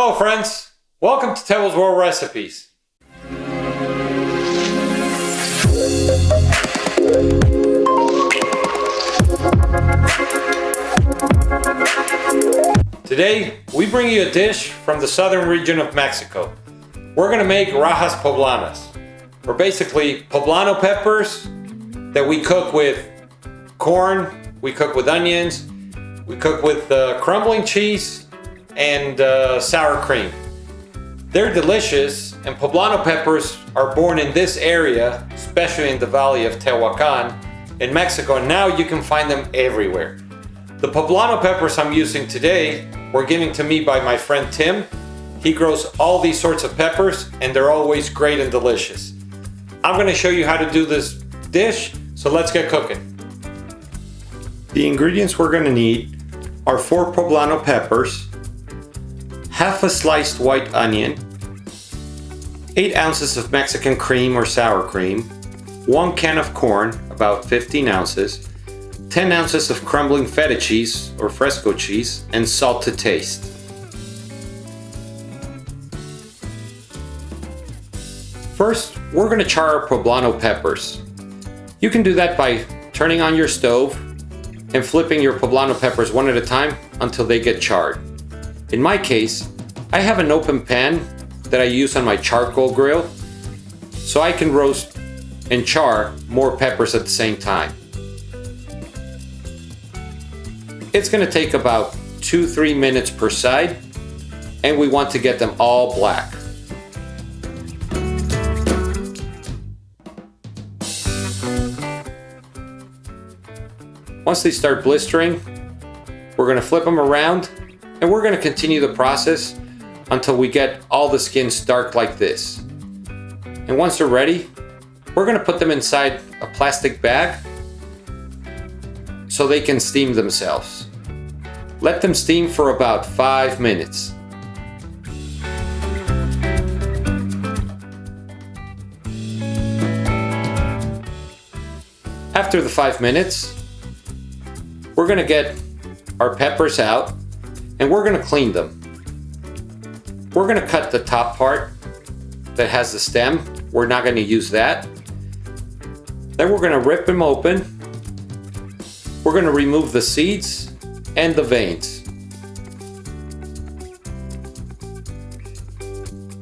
Hello friends, welcome to Tebel's World Recipes. Today, we bring you a dish from the southern region of Mexico. We're gonna make Rajas Poblanas, or basically poblano peppers that we cook with corn, we cook with onions, we cook with crumbling cheese, and sour cream. They're delicious, and poblano peppers are born in this area, especially in the valley of Tehuacan in Mexico, and now you can find them everywhere. The poblano peppers I'm using today were given to me by my friend Tim. He grows all these sorts of peppers, and they're always great and delicious. I'm going to show you how to do this dish, so let's get cooking. The ingredients we're going to need are 4 poblano peppers, half a sliced white onion, 8 ounces of Mexican cream or sour cream, 1 can of corn, about 15 ounces, 10 ounces of crumbling feta cheese or Fresco cheese, and salt to taste. First, we're going to char our poblano peppers. You can do that by turning on your stove and flipping your poblano peppers one at a time until they get charred. In my case, I have an open pan that I use on my charcoal grill, so I can roast and char more peppers at the same time. It's going to take about 2-3 minutes per side, and we want to get them all black. Once they start blistering, we're going to flip them around, and we're going to continue the process until we get all the skins dark like this. And once they're ready, we're going to put them inside a plastic bag so they can steam themselves. Let them steam for about 5 minutes. After the 5 minutes, we're going to get our peppers out and we're going to clean them. We're going to cut the top part that has the stem. We're not going to use that. Then we're going to rip them open. We're going to remove the seeds and the veins.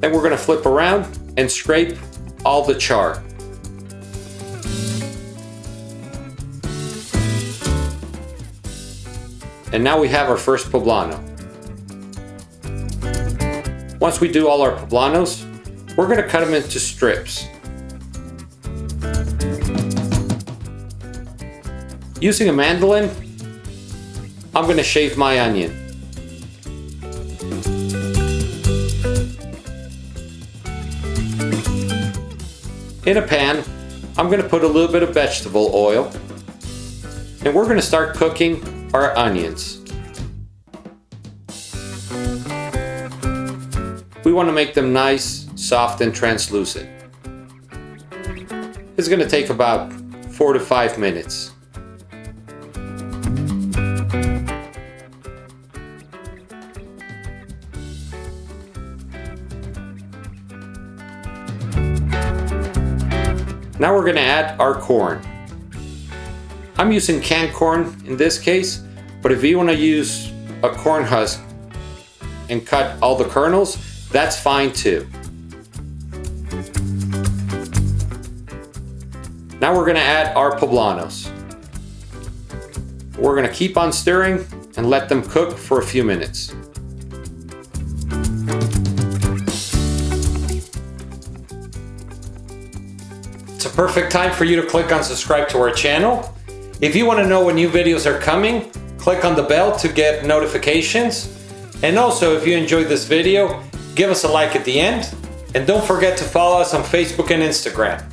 Then we're going to flip around and scrape all the char. And now we have our first poblano. Once we do all our poblanos, we're going to cut them into strips. Using a mandolin, I'm going to shave my onion. In a pan, I'm going to put a little bit of vegetable oil, and we're going to start cooking our onions. We want to make them nice, soft, and translucent. It's going to take about 4 to 5 minutes. Now we're going to add our corn. I'm using canned corn in this case, but if you want to use a corn husk and cut all the kernels, that's fine too. Now we're going to add our poblanos. We're going to keep on stirring and let them cook for a few minutes. It's a perfect time for you to click on subscribe to our channel. If you want to know when new videos are coming, click on the bell to get notifications. And also, if you enjoyed this video, give us a like at the end. And don't forget to follow us on Facebook and Instagram.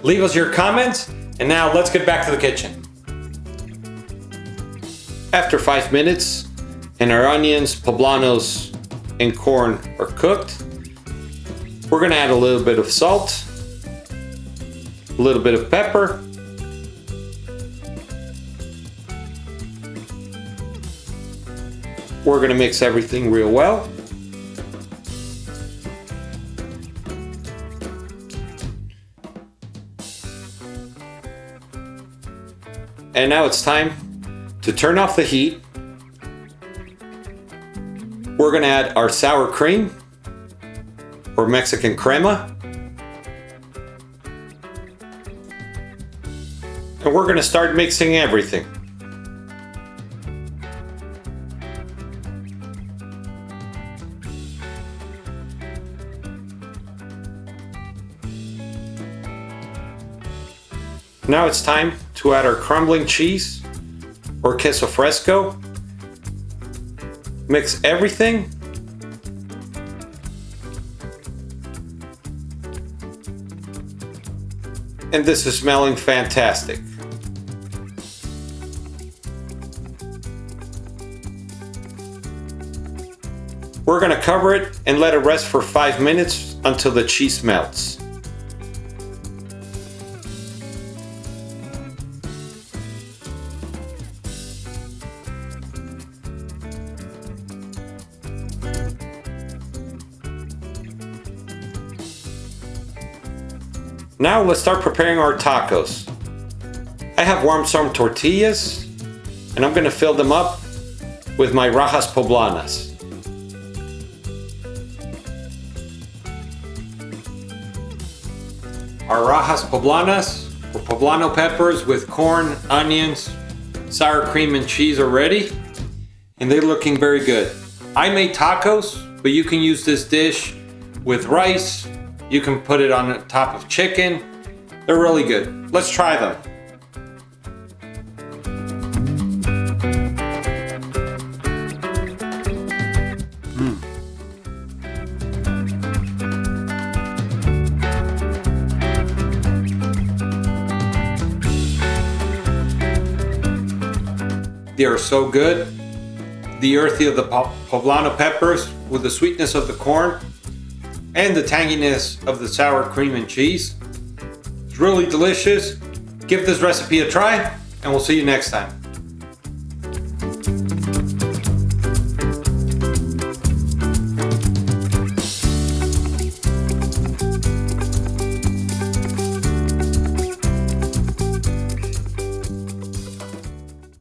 Leave us your comments, and now let's get back to the kitchen. After 5 minutes, and our onions, poblanos, and corn are cooked, we're going to add a little bit of salt, a little bit of pepper, We're going to mix everything real well. And now it's time to turn off the heat. We're gonna add our sour cream or Mexican crema. And we're gonna start mixing everything. Now it's time to add our crumbling cheese or Queso Fresco. Mix everything. And this is smelling fantastic. We're gonna cover it and let it rest for 5 minutes until the cheese melts. Now let's start preparing our tacos. I have warmed some tortillas and I'm gonna fill them up with my Rajas Poblanas. Our Rajas Poblanas, or Poblano peppers with corn, onions, sour cream and cheese are ready, and they're looking very good. I made tacos, but you can use this dish with rice. You can put it on the top of chicken. They're really good. Let's try them. They are so good. The earthy of the Poblano peppers with the sweetness of the corn and the tanginess of the sour cream and cheese. It's really delicious. Give this recipe a try, and we'll see you next time.